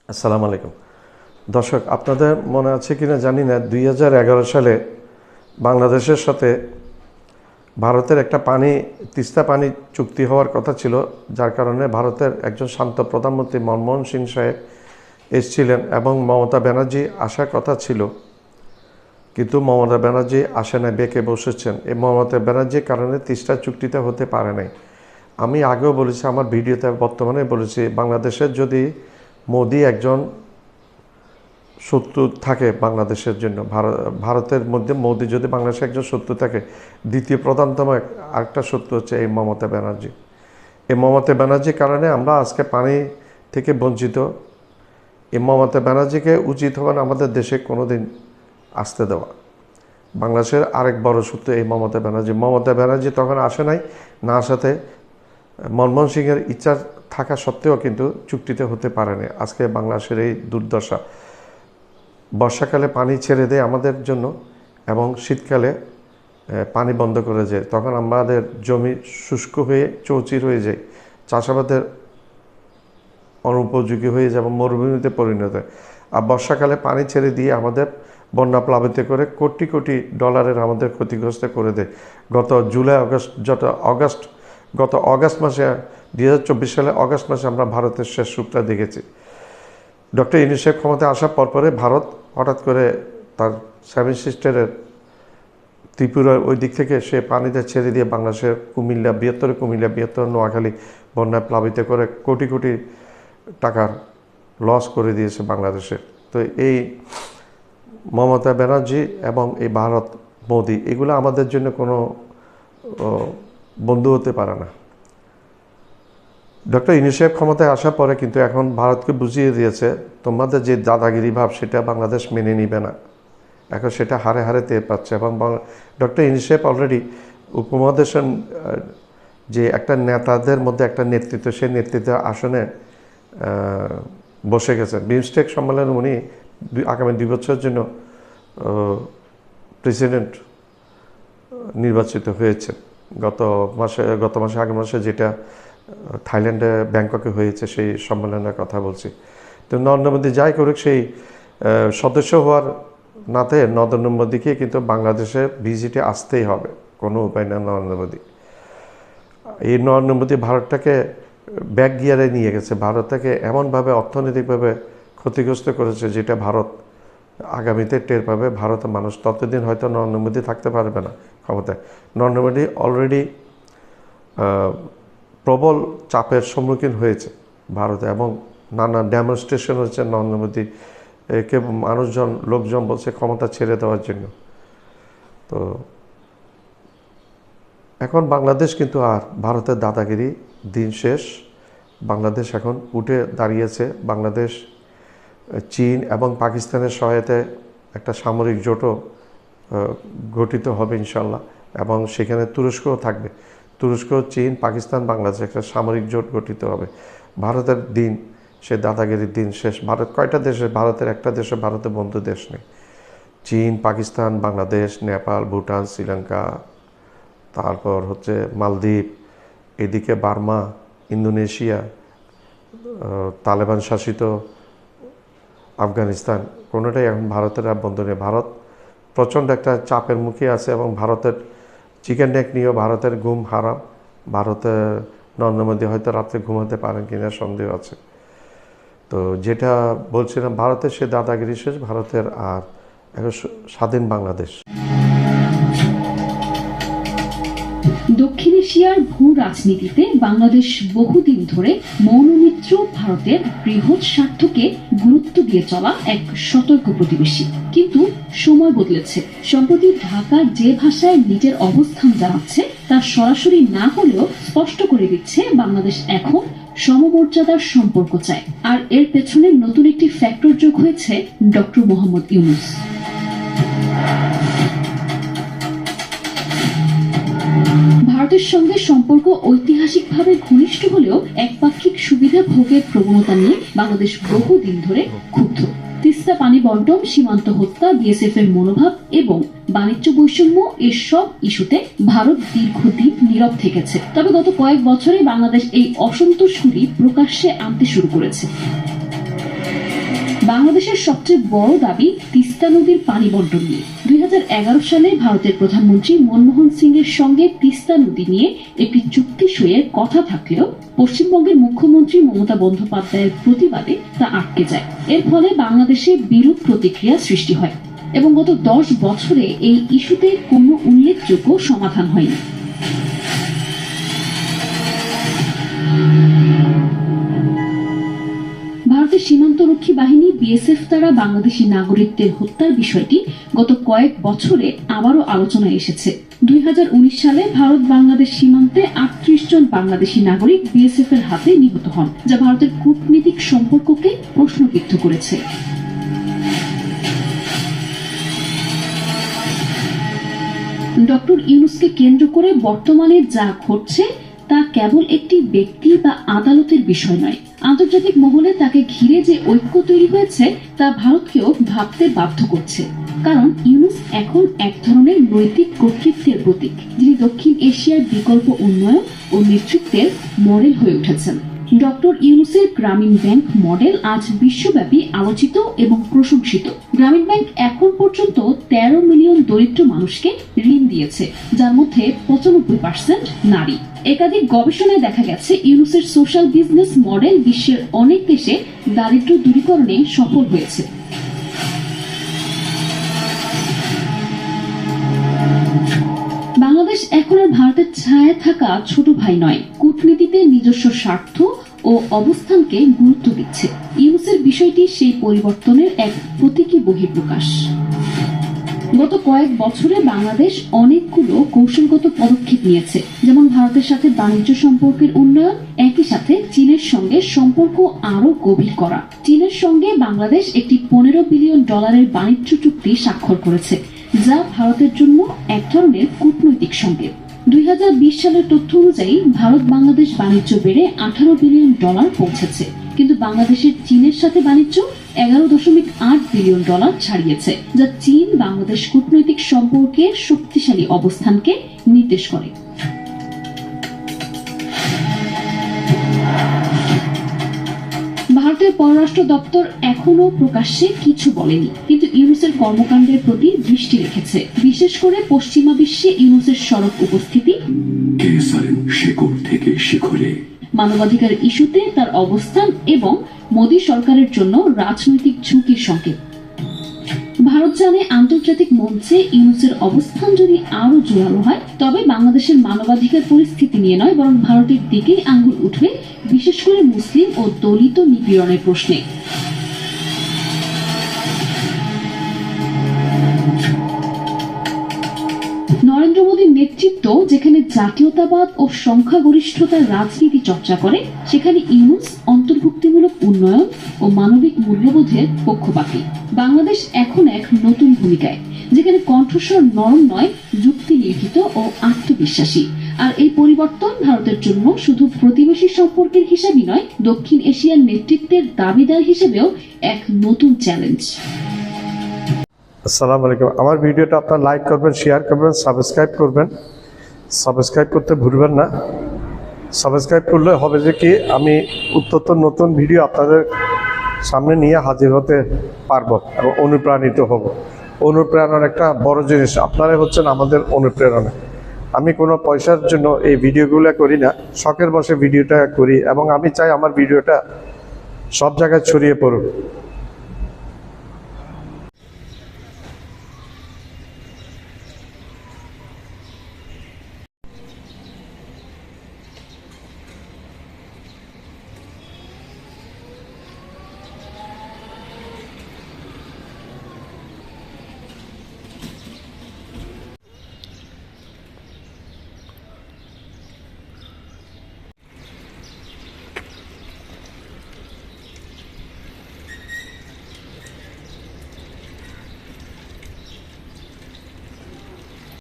আসসালামু আলাইকুম দর্শক, আপনাদের মনে আছে কিনা জানি না, 2011 সালে বাংলাদেশের সাথে ভারতের একটা তিস্তা পানি চুক্তি হওয়ার কথা ছিল, যার কারণে ভারতের একজন শান্ত প্রধানমন্ত্রী মনমোহন সিং সাহেব এসেছিলেন এবং মমতা ব্যানার্জি আসার কথা ছিল, কিন্তু মমতা ব্যানার্জি আসে নাই, বেঁকে বসেছেন। এই মমতা ব্যানার্জির কারণে তিস্তা চুক্তিটা হতে পারে নাই। আমি আগেও বলেছি, আমার ভিডিওতে বর্তমানে বলেছি, বাংলাদেশের যদি মোদি একজন শত্রু থাকে বাংলাদেশের জন্য, ভারতের মধ্যে মোদি যদি বাংলাদেশের একজন শত্রু থাকে, দ্বিতীয় প্রধানতম আরেকটা শত্রু হচ্ছে এই মমতা ব্যানার্জি। এই মমতা ব্যানার্জির কারণে আমরা আজকে পানি থেকে বঞ্চিত। এই মমতা ব্যানার্জিকে উচিত হবে না আমাদের দেশে কোনোদিন আসতে দেওয়া। বাংলাদেশের আরেক বড় শত্রু এই মমতা ব্যানার্জি। মমতা ব্যানার্জি তখন আসে নাই, না আসাতে মনমোহন সিংয়ের ইচ্ছা থাকা সত্ত্বেও কিন্তু চুক্তিতে হতে পারেনি। আজকে বাংলাদেশের এই দুর্দশা। বর্ষাকালে পানি ছেড়ে দেয় আমাদের জন্য এবং শীতকালে পানি বন্ধ করে যায়, তখন আমাদের জমি শুষ্ক হয়ে চৌচির হয়ে যায়, চাষাবাদের অনুপযোগী হয়ে যায় এবং মরুভূমিতে পরিণত হয়। আর বর্ষাকালে পানি ছেড়ে দিয়ে আমাদের বন্যা প্লাবিত করে কোটি কোটি ডলারের আমাদের ক্ষতিগ্রস্ত করে দেয়। গত অগাস্ট মাসে 2024 সালে অগাস্ট মাসে আমরা ভারতের শেষ রূপটা দেখেছি। ডক্টর ইউনূস সাহেব ক্ষমতায় আসার পরে ভারত হঠাৎ করে তার সেভেন সিস্টারের ত্রিপুরার ওই দিক থেকে সে পানিতে ছেড়ে দিয়ে বাংলাদেশের কুমিল্লা, বৃহত্তর নোয়াখালী বন্যায় প্লাবিত করে কোটি কোটি টাকার লস করে দিয়েছে বাংলাদেশে। তো এই মমতা ব্যানার্জি এবং এই ভারত মোদি, এগুলো আমাদের জন্য কোনো বন্ধু হতে পারে না। ডক্টর ইউনূস সাহেব ক্ষমতায় আসার পরে কিন্তু এখন ভারতকে বুঝিয়ে দিয়েছে, তোমাদের যে দাদাগিরি ভাব সেটা বাংলাদেশ মেনে নিবে না। এখন সেটা হারে হারে টের পাচ্ছে। এবং ডক্টর ইউনূস সাহেব অলরেডি উপমহাদেশের যে একটা নেতাদের মধ্যে একটা নেতৃত্ব, সেই নেতৃত্বের আসনে বসে গেছেন। বিমস্টেক সম্মেলনে উনি আগামী 2 বছরের জন্য প্রেসিডেন্ট নির্বাচিত হয়েছেন। গত মাসে আগের মাসে যেটা থাইল্যান্ডে ব্যাংককে হয়েছে, সেই সম্মেলনের কথা বলছি। তো নরেন্দ্র মোদী যাই করুক, সেই সদস্য হওয়ার নাতে নরেন্দ্র মোদীকে কিন্তু বাংলাদেশের ভিজিটে আসতেই হবে, কোনো উপায় না। নরেন্দ্র মোদী ভারতটাকে ব্যাক গিয়ারে নিয়ে গেছে, ভারতটাকে এমনভাবে অর্থনৈতিকভাবে ক্ষতিগ্রস্ত করেছে, যেটা ভারত আগামীতে টের পাবে। ভারতের মানুষ ততদিন হয়তো নরেন্দ্র মোদী থাকতে পারবে না ক্ষমতায়। নরেন্দ্র মোদী অলরেডি প্রবল চাপের সম্মুখীন হয়েছে ভারতে, এবং নানা ডেমনস্ট্রেশন হচ্ছে নরেন্দ্র মোদী কে লোকজন বলছে ক্ষমতা ছেড়ে দেওয়ার জন্য। তো এখন বাংলাদেশ কিন্তু আর ভারতের দাদাগিরি দিন শেষ। বাংলাদেশ এখন উঠে দাঁড়িয়েছে। বাংলাদেশ চীন এবং পাকিস্তানের সহায়তায় একটা সামরিক জোটও গঠিত হবে ইনশাল্লাহ, এবং সেখানে তুরস্কও থাকবে। তুরস্ক, চীন, পাকিস্তান, বাংলাদেশ একটা সামরিক জোট গঠিত হবে। ভারতের দিন, সে দাদাগিরির দিন শেষ। ভারত কয়টা দেশে? ভারতের একটা দেশে ভারতের বন্ধু দেশ নেই। চীন, পাকিস্তান, বাংলাদেশ, নেপাল, ভুটান, শ্রীলঙ্কা, তারপর হচ্ছে মালদ্বীপ, এদিকে বার্মা, ইন্দোনেশিয়া, তালেবান শাসিত আফগানিস্তান, কোনোটাই এখন ভারতের আর বন্ধু নেই। ভারত প্রচণ্ড একটা চাপের মুখে আছে, এবং ভারতের চিকেন নেক নিয়েও ভারতের ঘুম হারাম। ভারতের নরেন্দ্র মোদী হয়তো রাত্রে ঘুমাতে পারেন কিনা সন্দেহ আছে। তো যেটা বলছিলাম, ভারতের সে দাদাগিরি শেষ, ভারতের আর এখন স্বাধীন বাংলাদেশ। দক্ষিণ এশিয়ার ভূ রাজনীতিতে বাংলাদেশ বহুদিন ধরে মৌনমিত্র ভারতের বৃহৎ স্বার্থকে গুরুত্ব দিয়ে চলা এক সতর্ক প্রতিবেশী। কিন্তু সময় বদলেছে। সম্প্রতি ঢাকা যে ভাষায় নিজের অবস্থান জানাচ্ছে, তা সরাসরি না হলেও স্পষ্ট করে দিচ্ছে বাংলাদেশ এখন সমমর্যাদার সম্পর্ক চায়। আর এর পেছনে নতুন একটি ফ্যাক্টর যোগ হয়েছে ডক্টর মোহাম্মদ ইউনূস। ভারতের সঙ্গে সম্পর্ক ঐতিহাসিকভাবে ঘনিষ্ঠ হলেও একপাক্ষিক সুবিধা ভোগের প্রবণতা নিয়ে বাংলাদেশ বহুদিন ধরে ক্ষুব্ধ। তিস্তা পানি বন্টন, সীমান্ত হত্যা, বিএসএফ এর মনোভাব এবং বাণিজ্য বৈষম্য, এসব ইস্যুতে ভারত দীর্ঘদিন নীরব থেকেছে। তবে গত কয়েক বছরে বাংলাদেশ এই অসন্তোষগুলি প্রকাশ্যে আনতে শুরু করেছে। বাংলাদেশের সবচেয়ে বড় দাবি তিস্তা নদীর পানি বন্টন নিয়ে। 2011 সালে ভারতের প্রধানমন্ত্রী মনমোহন সিং এর সঙ্গে তিস্তা নদী নিয়ে একটি চুক্তি সইয়ের কথা থাকলেও পশ্চিমবঙ্গের মুখ্যমন্ত্রী মমতা বন্দ্যোপাধ্যায়ের প্রতিবাদে তা আটকে যায়। এর ফলে বাংলাদেশে বিরূপ প্রতিক্রিয়া সৃষ্টি হয় এবং গত 10 বছরে এই ইস্যুতে কোনো উল্লেখযোগ্য সমাধান হয়নি। ভারতের সীমান্তরক্ষী বাহিনী বিএসএফ দ্বারা বাংলাদেশি নাগরিকদের হত্যার বিষয়টি গত কয়েক বছরে আবারও আলোচনায় এসেছে। 2019 সালে ভারত বাংলাদেশ সীমান্তে 38 জন বাংলাদেশি নাগরিক বিএসএফ এর হাতে নিহত হন, যা ভারতের কূটনীতিক সম্পর্ককে প্রশ্নবিদ্ধ করেছে। ডক্টর ইউনূসকে কেন্দ্র করে বর্তমানে যা ঘটছে তা কেবল একটি ব্যক্তি বা আদালতের বিষয় নয়। আন্তর্জাতিক মহলে তাকে ঘিরে যে ঐক্য তৈরি হয়েছে তা ভারতকেও ভাবতে বাধ্য করছে। কারণ ইউনূস এখন এক ধরনের নৈতিক কর্তৃত্বের প্রতীক, যিনি দক্ষিণ এশিয়ার বিকল্প উন্নয়ন ও নেতৃত্বের মডেল হয়ে উঠেছেন। ডক্টর ইউনূসের গ্রামীণ ব্যাংক মডেল আজ বিশ্বব্যাপী আলোচিত এবং প্রশংসিত। গ্রামীণ ব্যাংক এখন পর্যন্ত 13 মিলিয়ন দরিদ্র মানুষকে ঋণ দিয়েছে, যার মধ্যে 95% নারী। একাধিক গবেষণায় দেখা গেছে ইউনূসের সোশ্যাল বিজনেস মডেল বিশ্বের অনেক দেশে দারিদ্র্য দূরীকরণে সফল হয়েছে। বাংলাদেশ এখন আর ভারতের ছায়ায় থাকা ছোট ভাই নয়, কূটনীতিতে নিজস্ব স্বার্থ ও অবস্থানকে গুরুত্ব দিচ্ছে। ইউনূসের বিষয়টি সেই পরিবর্তনের এক প্রতীকী বহিঃপ্রকাশ। গত কয়েক বছরে বাংলাদেশ অনেকগুলো কৌশলগত পদক্ষেপ নিয়েছে, যেমন ভারতের সাথে বাণিজ্য সম্পর্কের উন্নয়ন, একই সাথে চীনের সঙ্গে সম্পর্ক আরো গভীর করা। চীনের সঙ্গে বাংলাদেশ একটি $15 বিলিয়ন বাণিজ্য চুক্তি স্বাক্ষর করেছে, যা ভারতের জন্য এক ধরনের কূটনৈতিক সংকেত। 2020 সালের তথ্য অনুযায়ী ভারত বাংলাদেশ বাণিজ্য বেড়ে $18 বিলিয়ন পৌঁছেছে, কিন্তু বাংলাদেশের চীনের সাথে বাণিজ্য $11.8 বিলিয়ন ছাড়িয়েছে, যা চীন বাংলাদেশ কূটনৈতিক সম্পর্কের শক্তিশালী অবস্থানকে নির্দেশ করে। ভারতের পররাষ্ট্র দপ্তর এখনো প্রকাশ্যে কিছু বলেনি, কিন্তু ইউনূসের কর্মকাণ্ডের প্রতি দৃষ্টি রেখেছে। বিশেষ করে পশ্চিমা বিশ্বে ইউনূসের সড়ক উপস্থিতি, শিখর থেকে শিখরে মানবাধিকার ইস্যুতে তার অবস্থান এবং মোদী সরকারের জন্য রাজনৈতিক ঝুঁকির সংকেত। ভারত জানে আন্তর্জাতিক মঞ্চে ইউনূসের অবস্থান যদি আরো জোরালো হয়, তবে বাংলাদেশের মানবাধিকার পরিস্থিতি নিয়ে নয়, বরং ভারতের দিকেই আঙ্গুল উঠবে, বিশেষ করে মুসলিম ও দলিত নিপীড়নের প্রশ্নে। নরেন্দ্র মোদীর নেতৃত্ব যেখানে জাতীয়তাবাদ ও সংখ্যাগরিষ্ঠতার রাজনীতি চর্চা করে, সেখানে ইউনূস অন্তর্ভুক্তিমূলক উন্নয়ন ও মানবিক মূল্যবোধের পক্ষপাতী। বাংলাদেশ এখন এক নতুন ভূমিকায়, যেখানে কণ্ঠস্বর নরম নয়, যুক্তি নির্ভীত ও আত্মবিশ্বাসী। আর এই পরিবর্তন ভারতের জন্য শুধু প্রতিবেশী সম্পর্কের হিসাবই নয়, দক্ষিণ এশিয়ার নেতৃত্বের দাবিদার হিসেবেও এক নতুন চ্যালেঞ্জ। আসসালামু আলাইকুম। আমার ভিডিওটা আপনারা লাইক করবেন, শেয়ার করবেন, সাবস্ক্রাইব করবেন। সাবস্ক্রাইব করতে ভুলবেন না। সাবস্ক্রাইব করলে হবে যে কি, আমি উত্তর নতুন ভিডিও আপনাদের সামনে নিয়ে হাজির হতে পারবো এবং অনুপ্রাণিত হব। অনুপ্রেরণার একটা বড় জিনিস আপনারাই হচ্ছেন আমাদের অনুপ্রেরণা। আমি কোনো পয়সার জন্য এই ভিডিওগুলো করি না, শখের বসে ভিডিওটা করি এবং আমি চাই আমার ভিডিওটা সব জায়গায় ছড়িয়ে পড়ুক।